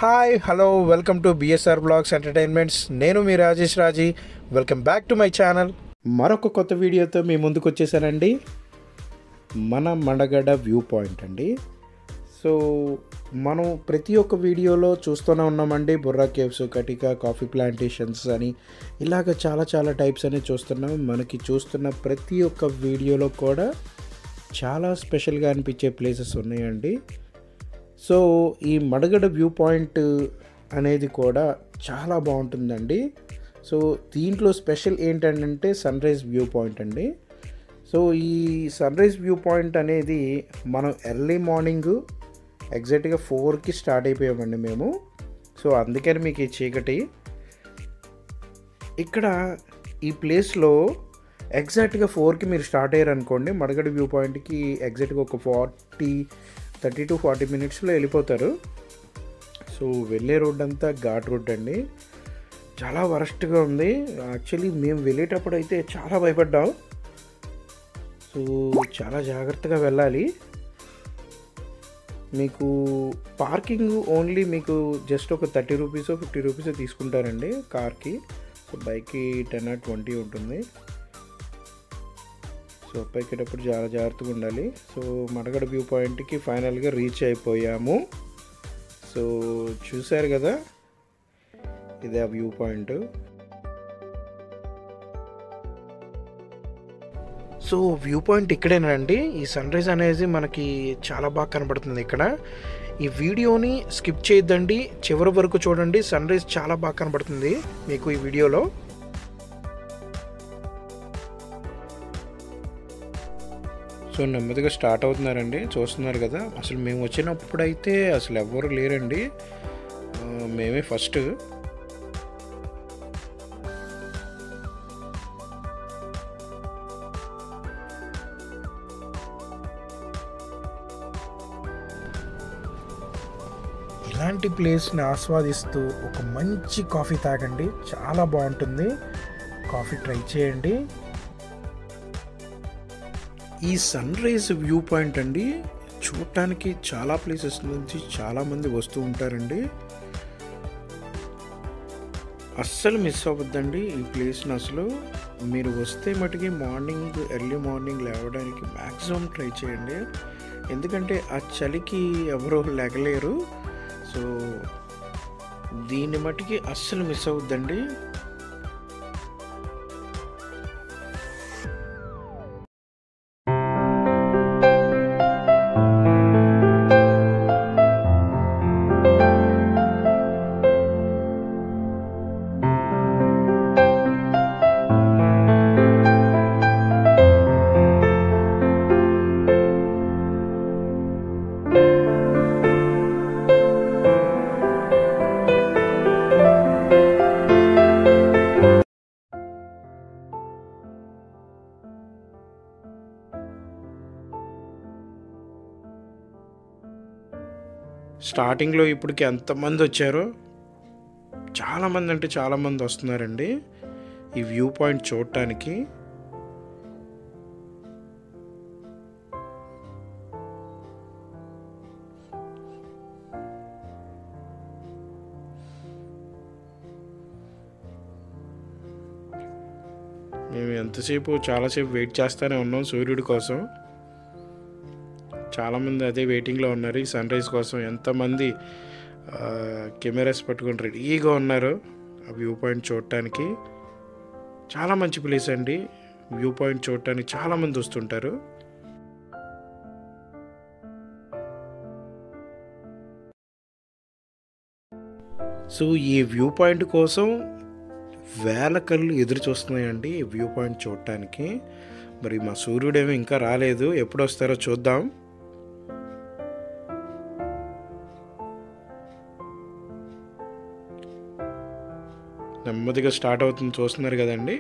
Hi hello welcome to BSR blogs entertainments. నేను మీ Rajesh Raji. Welcome back to my channel. మరొక కొత్త వీడియోతో మీ ముందుకు వచ్చేసానండి. మన మండగడ వ్యూ పాయింట్ అండి. సో మనం ప్రతి ఒక్క వీడియోలో చూస్తూనే ఉన్నామండి. Borra caves, Katika, coffee plantations అని ఇలాగ చాలా టైప్స్ అని చూస్తున్నాం. మనకి చూస్తున్న ప్రతి ఒక్క వీడియోలో కూడా చాలా స్పెషల్గా అనిపించే ప్లేసెస్ ఉన్నాయండి. సో ఈ మడగడ వ్యూ పాయింట్ అనేది కూడా చాలా బాగుంటుందండి. సో దీంట్లో స్పెషల్ ఏంటంటే సన్ రైజ్ వ్యూ పాయింట్ అండి. సో ఈ సన్ రైజ్ వ్యూ పాయింట్ అనేది మనం ఎర్లీ మార్నింగ్ ఎగ్జాక్ట్గా 4కి స్టార్ట్ అయిపోయామండి మేము. సో అందుకని మీకు ఈ చీకటి ఇక్కడ ఈ ప్లేస్లో ఎగ్జాక్ట్గా 4కి మీరు స్టార్ట్ అయ్యారు అనుకోండి, మడగడ వ్యూ పాయింట్కి ఎగ్జాక్ట్గా ఒక 30 to 40 మినిట్స్లో వెళ్ళిపోతారు. సో వెళ్ళే రోడ్ అంతా ఘాట్ రోడ్ అండి. చాలా వరస్ట్గా ఉంది. యాక్చువల్లీ మేము వెళ్ళేటప్పుడు అయితే చాలా భయపడ్డాం. సో చాలా జాగ్రత్తగా వెళ్ళాలి. మీకు పార్కింగ్ ఓన్లీ మీకు జస్ట్ ఒక 30 రూపీస్ 50 రూపీస్ తీసుకుంటారండి కార్కి. సో బైక్కి 10 or 20 ఉంటుంది. సో పైకేటప్పుడు చాలా జాగ్రత్తగా ఉండాలి. సో మడగడ వ్యూ పాయింట్కి ఫైనల్గా రీచ్ అయిపోయాము. సో చూశారు కదా, ఇదే ఆ view point. So view point ఇక్కడేనండి. ఈ సన్ రైజ్ అనేది మనకి చాలా బాగా కనబడుతుంది ఇక్కడ. ఈ వీడియోని స్కిప్ చేయొద్దండి, చివరి వరకు చూడండి. సన్ రైజ్ చాలా బాగా కనబడుతుంది మీకు ఈ వీడియోలో. సో నెమ్మదిగా స్టార్ట్ అవుతున్నారండి, చూస్తున్నారు కదా. అసలు మేము వచ్చినప్పుడైతే అసలు ఎవ్వరు లేరండి, మేమే ఫస్ట్. ఇలాంటి ప్లేస్ని ఆస్వాదిస్తూ ఒక మంచి కాఫీ తాగండి, చాలా బాగుంటుంది. కాఫీ ట్రై చేయండి. ఈ సన్ రైజ్ వ్యూ పాయింట్ అండి చూడటానికి చాలా ప్లేసెస్ నుంచి చాలామంది వస్తూ ఉంటారండి. అస్సలు మిస్ అవ్వద్దండి ఈ ప్లేస్ని. అసలు మీరు వస్తే మటుకి ఎర్లీ మార్నింగ్ లేవడానికి మ్యాక్సిమం ట్రై చేయండి. ఎందుకంటే ఆ చలికి ఎవరో లేగలేరు. సో దీన్ని మటుకి అస్సలు మిస్ అవ్వద్దండి. స్టార్టింగ్లో ఇప్పటికి ఎంతమంది వచ్చారో, చాలామంది అంటే చాలామంది వస్తున్నారండి ఈ వ్యూ పాయింట్ చూడటానికి. మేము చాలాసేపు వెయిట్ చేస్తూనే ఉన్నాం సూర్యుడి కోసం. చాలామంది అదే వెయిటింగ్లో ఉన్నారు ఈ సన్ రైజ్ కోసం. ఎంతమంది కెమెరాస్ పట్టుకొని రెడీగా ఉన్నారు ఆ వ్యూ పాయింట్ చూడటానికి. చాలా మంచి ప్లేస్ అండి, వ్యూ పాయింట్ చూడటానికి చాలామంది వస్తుంటారు. సో ఈ వ్యూ పాయింట్ కోసం వేల కళ్ళు ఎదురు చూస్తున్నాయండి ఈ వ్యూ పాయింట్ చూడటానికి. మరి మా సూర్యుడేమో ఇంకా రాలేదు, ఎప్పుడు వస్తారో చూద్దాం. నెమ్మదిగా స్టార్ట్ అవుతుంది, చూస్తున్నారు కదండి.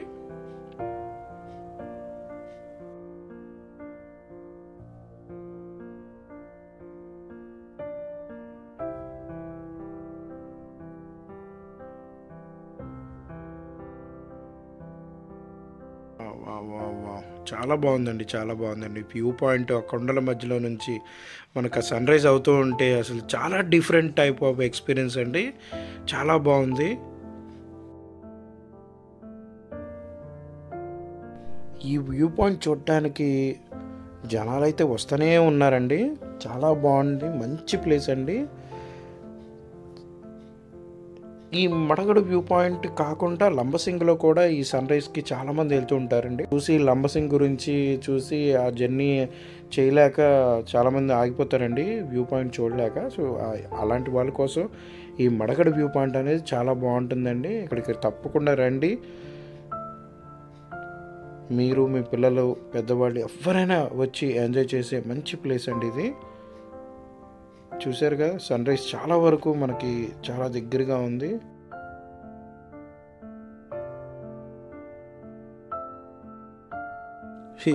చాలా బాగుందండి, చాలా బాగుందండి. వ్యూ పాయింట్ ఆ కొండల మధ్యలో నుంచి మనకు ఆ సన్ రైజ్ అవుతూ ఉంటే అసలు చాలా డిఫరెంట్ టైప్ ఆఫ్ ఎక్స్పీరియన్స్ అండి. చాలా బాగుంది. ఈ వ్యూ పాయింట్ చూడటానికి జనాలైతే వస్తూనే ఉన్నారండి. చాలా బాగుంది, మంచి ప్లేస్ అండి. ఈ మడగడు వ్యూ పాయింట్ కాకుండా లంబసింగిలో కూడా ఈ సన్ రైజ్కి చాలామంది వెళ్తూ ఉంటారండి. చూసి లంబసింగ్ గురించి చూసి ఆ జర్నీ చేయలేక చాలామంది ఆగిపోతారండి వ్యూ పాయింట్ చూడలేక. సో అలాంటి వాళ్ళ కోసం ఈ మడగడు వ్యూ పాయింట్ అనేది చాలా బాగుంటుందండి. ఇక్కడికి తప్పకుండా రండి. మీరు, మీ పిల్లలు, పెద్దవాళ్ళు ఎవరైనా వచ్చి ఎంజాయ్ చేసే మంచి ప్లేస్ అండి ఇది. చూసారుగా సన్ రైజ్ చాలా వరకు మనకి చాలా దగ్గరగా ఉంది.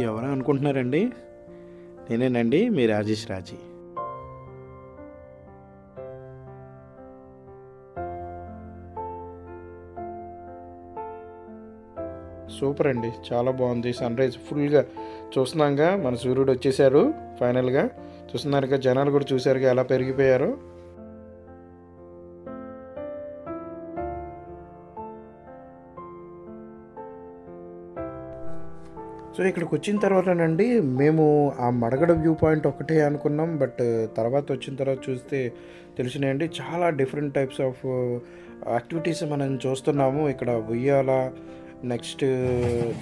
ఎవరు అనుకుంటున్నారండి? నేనేనండి, మీ రాజేష్ రాజీ. సూపర్ అండి, చాలా బాగుంది. సన్ రైజ్ ఫుల్గా చూస్తున్నాగా, మన సూర్యుడు వచ్చేసారు ఫైనల్గా. చూస్తున్నారుగా, జనాలు కూడా చూసారుగా ఎలా పెరిగిపోయారు. సో ఇక్కడికి వచ్చిన తర్వాతనండి మేము ఆ మడగడ వ్యూ పాయింట్ ఒకటే అనుకున్నాం. బట్ తర్వాత వచ్చిన తర్వాత చూస్తే తెలిసినాయండి చాలా డిఫరెంట్ టైప్స్ ఆఫ్ యాక్టివిటీస్ మనం చూస్తున్నాము. ఇక్కడ ఉయ్యాల, నెక్స్ట్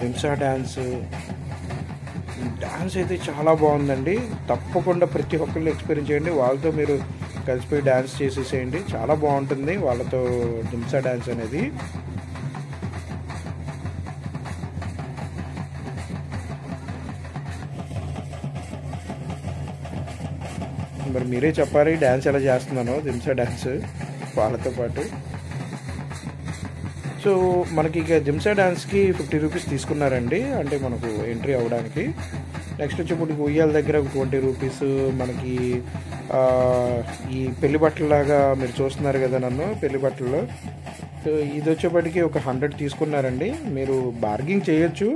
దింసా డ్యాన్స్ అయితే చాలా బాగుందండి. తప్పకుండా ప్రతి ఒక్కళ్ళు ఎక్స్పీరియన్స్ చేయండి. వాళ్ళతో మీరు కలిసిపోయి డ్యాన్స్ చేసేసేయండి, చాలా బాగుంటుంది వాళ్ళతో దింసా డ్యాన్స్ అనేది. మరి మీరే చెప్పాలి డ్యాన్స్ ఎలా చేస్తున్నానో, దింసా డ్యాన్స్ వాళ్ళతో పాటు. సో మనకి ఇక దింసా డ్యాన్స్కి 50 రూపీస్ తీసుకున్నారండి, అంటే మనకు ఎంట్రీ అవ్వడానికి. నెక్స్ట్ వచ్చేప్పటికి ఉయ్యాల దగ్గర 20 రూపీస్. మనకి ఈ పెళ్లి బట్టలలాగా మీరు చూస్తున్నారు కదా నన్ను పెళ్లి బట్టల్లో. సో ఇది వచ్చేప్పటికి ఒక 100 తీసుకున్నారండి. మీరు బార్గింగ్ చేయొచ్చు.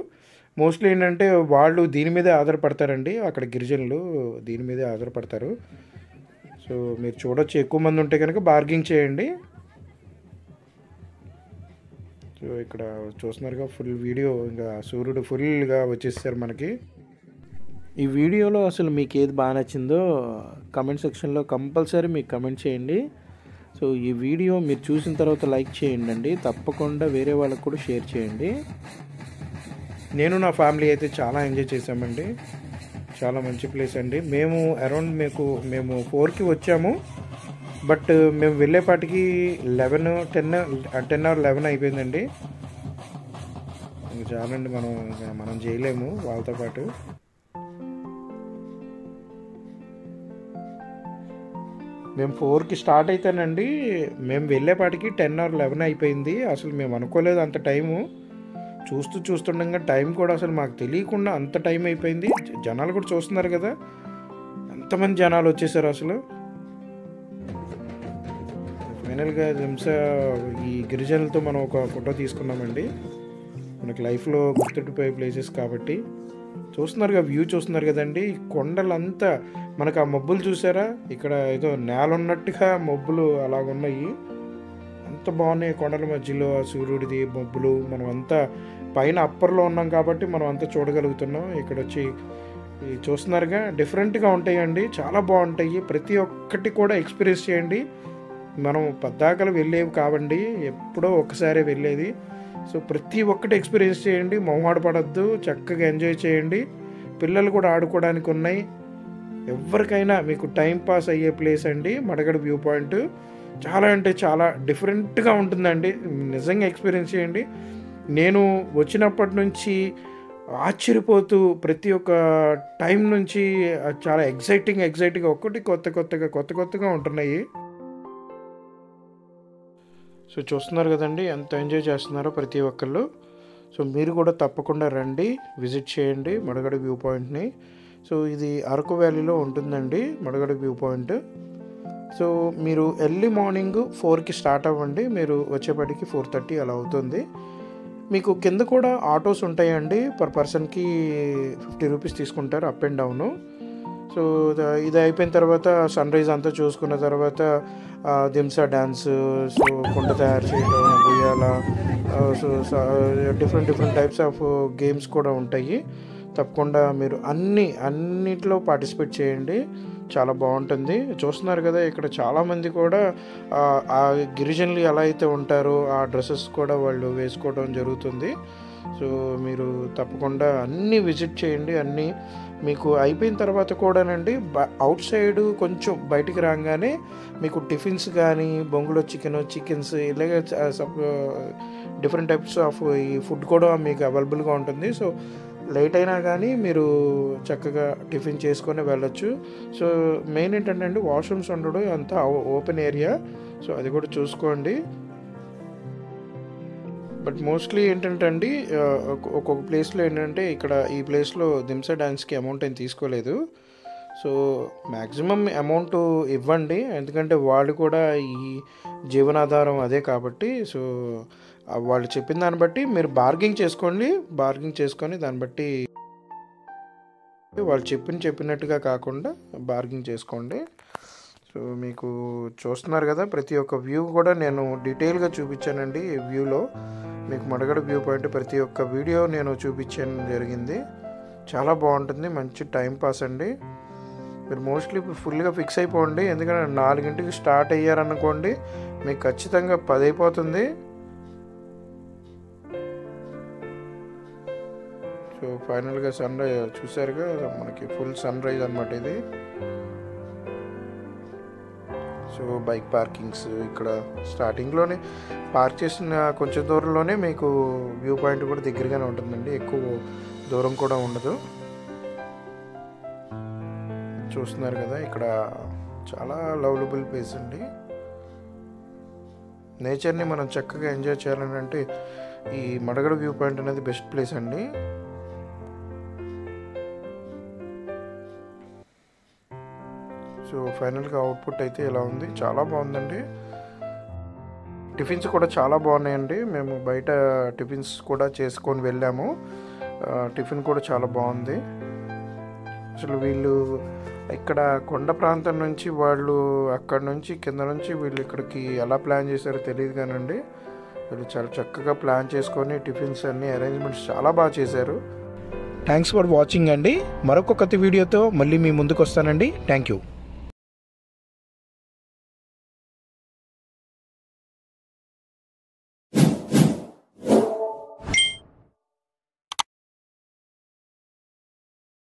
మోస్ట్లీ ఏంటంటే వాళ్ళు దీని మీదే ఆధారపడతారండి, అక్కడ గిరిజనులు దీని మీదే ఆధారపడతారు. సో మీరు చూడొచ్చు, ఎక్కువ మంది ఉంటే కనుక బార్గింగ్ చేయండి. సో ఇక్కడ చూస్తున్నారుగా ఫుల్ వీడియో, ఇంకా సూర్యుడు ఫుల్గా వచ్చేసారు మనకి. ఈ వీడియోలో అసలు మీకు ఏది బాగా నచ్చిందో కమెంట్ సెక్షన్లో కంపల్సరీ మీకు కమెంట్ చేయండి. సో ఈ వీడియో మీరు చూసిన తర్వాత లైక్ చేయండి అండి, తప్పకుండా వేరే వాళ్ళకు కూడా షేర్ చేయండి. నేను నా ఫ్యామిలీ అయితే చాలా ఎంజాయ్ చేసామండి, చాలా మంచి ప్లేస్ అండి. మేము అరౌండ్ మేము 4కి వచ్చాము, బట్ మేము వెళ్ళేపాటికి 10 or 11 అయిపోయిందండి. చాలండి, మనం చేయలేము వాళ్ళతో పాటు. మేము 4కి స్టార్ట్ అయితేనండి, మేము వెళ్ళేపాటికి 10 or 11 అయిపోయింది. అసలు మేము అనుకోలేదు అంత టైము. చూస్తుండగా టైం కూడా అసలు మాకు తెలియకుండా అంత టైం అయిపోయింది. జనాలు కూడా చూస్తున్నారు కదా, ఎంతమంది జనాలు వచ్చేసారు అసలు. ఫైనల్గా ఈ గిరిజనులతో మనం ఒక ఫోటో తీసుకున్నామండి. మనకి లైఫ్లో గుర్తుండిపోయే ప్లేసెస్ కాబట్టి. చూస్తున్నారుగా వ్యూ, చూస్తున్నారు కదండి కొండలంతా. మనకు ఆ మబ్బులు చూసారా, ఇక్కడ ఏదో నేల ఉన్నట్టుగా మబ్బులు అలాగున్నాయి. అంత బాగున్నాయి కొండల మధ్యలో ఆ సూర్యుడిది మబ్బులు. మనం అంతా పైన అప్పర్లో ఉన్నాం కాబట్టి మనం అంతా చూడగలుగుతున్నాం. ఇక్కడ వచ్చి చూస్తున్నారుగా, డిఫరెంట్గా ఉంటాయండి, చాలా బాగుంటాయి. ప్రతి ఒక్కటి కూడా ఎక్స్పీరియన్స్ చేయండి. మనం పద్దాకలు వెళ్ళేవి కావండి, ఎప్పుడో ఒకసారి వెళ్ళేది. సో ప్రతి ఒక్కటి ఎక్స్పీరియన్స్ చేయండి, మొహమాట పడద్దు, చక్కగా ఎంజాయ్ చేయండి. పిల్లలు కూడా ఆడుకోవడానికి ఉన్నాయి. ఎవరికైనా మీకు టైం పాస్ అయ్యే ప్లేస్ అండి మడగడ వ్యూ పాయింట్. చాలా అంటే చాలా డిఫరెంట్గా ఉంటుందండి, నిజంగా ఎక్స్పీరియన్స్ చేయండి. నేను వచ్చినప్పటి నుంచి ఆశ్చర్యపోతూ ప్రతి ఒక్క టైం నుంచి చాలా ఎగ్జైటింగ్గా ఒక్కటి కొత్తగా ఉంటున్నాయి. సో చూస్తున్నారు కదండి ఎంత ఎంజాయ్ చేస్తున్నారో ప్రతి ఒక్కళ్ళు. సో మీరు కూడా తప్పకుండా రండి, విజిట్ చేయండి మడగడ వ్యూ పాయింట్ని. సో ఇది అరకు వ్యాలీలో ఉంటుందండి మడగడ వ్యూ పాయింట్. సో మీరు ఎర్లీ మార్నింగ్ 4కి స్టార్ట్ అవ్వండి, మీరు వచ్చేపటికి 4:30 అలా అవుతుంది. మీకు కింద కూడా ఆటోస్ ఉంటాయండి, పర్ పర్సన్కి 50 రూపీస్ తీసుకుంటారు అప్ అండ్ డౌను. సో ఇది అయిపోయిన తర్వాత సన్ రైజ్ అంతా చూసుకున్న తర్వాత దింసా డ్యాన్స్, సో కుండ తయారు చేయడం, ఉయ్యాల, so different types of games కూడా ఉంటాయి. తప్పకుండా మీరు అన్నిట్లో పార్టిసిపేట్ చేయండి, చాలా బాగుంటుంది. చూస్తున్నారు కదా ఇక్కడ చాలామంది కూడా ఆ గిరిజనులు ఎలా అయితే ఉంటారో ఆ డ్రెస్సెస్ కూడా వాళ్ళు వేసుకోవడం జరుగుతుంది. సో మీరు తప్పకుండా అన్నీ విజిట్ చేయండి. అన్నీ మీకు అయిపోయిన తర్వాత కూడానండి అవుట్ సైడ్ కొంచెం బయటికి రాగానే మీకు టిఫిన్స్ కానీ బొంగులో చికెన్స్ ఇలాగే డిఫరెంట్ టైప్స్ ఆఫ్ ఈ ఫుడ్ కూడా మీకు అవైలబుల్గా ఉంటుంది. సో లేట్ అయినా కానీ మీరు చక్కగా టిఫిన్ చేసుకొని వెళ్ళొచ్చు. సో మెయిన్ ఏంటంటే అండి వాష్రూమ్స్ ఉండడం అంతా ఓపెన్ ఏరియా, సో అది కూడా చూసుకోండి. బట్ మోస్ట్లీ ఏంటంటే అండి ఒక్కొక్క ప్లేస్లో ఏంటంటే ఇక్కడ ఈ ప్లేస్లో దింసా డ్యాన్స్కి అమౌంట్ ఏం తీసుకోలేదు. సో మ్యాక్సిమం అమౌంట్ ఇవ్వండి, ఎందుకంటే వాళ్ళు కూడా ఈ జీవనాధారం అదే కాబట్టి. సో వాళ్ళు చెప్పిన దాన్ని బట్టి మీరు బార్గింగ్ చేసుకొని దాన్ని బట్టి వాళ్ళు చెప్పినట్టుగా కాకుండా బార్గింగ్ చేసుకోండి. సో మీకు చూస్తున్నారు కదా ప్రతి ఒక్క వ్యూ కూడా నేను డీటెయిల్గా చూపించానండి. ఈ వ్యూలో మీకు మడగడ వ్యూ పాయింట్ ప్రతి ఒక్క వీడియో నేను చూపించడం జరిగింది. చాలా బాగుంటుంది, మంచి టైం పాస్ అండి. మీరు మోస్ట్లీ ఫుల్గా ఫిక్స్ అయిపోండి, ఎందుకంటే 4 గంటలకి స్టార్ట్ అయ్యారనుకోండి మీకు ఖచ్చితంగా 10 అయిపోతుంది. సో ఫైనల్గా సన్ రైజ్ చూసారుగా, మనకి ఫుల్ సన్ రైజ్ అనమాట ఇది. సో బైక్ పార్కింగ్స్ ఇక్కడ స్టార్టింగ్లోనే పార్క్ చేసిన కొంచెం దూరంలోనే మీకు వ్యూ పాయింట్ కూడా దగ్గరగానే ఉంటుందండి, ఎక్కువ దూరం కూడా ఉండదు. చూస్తున్నారు కదా ఇక్కడ చాలా లవ్లబుల్ ప్లేస్ అండి. నేచర్ని మనం చక్కగా ఎంజాయ్ చేయాలని అంటే ఈ మడగడ వ్యూ పాయింట్ అనేది బెస్ట్ ప్లేస్ అండి. సో ఫైనల్గా అవుట్పుట్ అయితే ఇలా ఉంది, చాలా బాగుందండి. టిఫిన్స్ కూడా చాలా బాగున్నాయండి, మేము బయట టిఫిన్స్ కూడా చేసుకొని వెళ్ళాము. టిఫిన్ కూడా చాలా బాగుంది. అసలు వీళ్ళు ఇక్కడ కొండ ప్రాంతం నుంచి వాళ్ళు అక్కడ నుంచి కింద నుంచి వీళ్ళు ఇక్కడికి ఎలా ప్లాన్ చేశారో తెలియదు కానండి, వీళ్ళు చాలా చక్కగా ప్లాన్ చేసుకొని టిఫిన్స్ అన్ని అరేంజ్మెంట్స్ చాలా బాగా చేశారు. థ్యాంక్స్ ఫర్ వాచింగ్ అండి. మరొక కొత్త వీడియోతో మళ్ళీ మీ ముందుకు వస్తానండి. Thank you.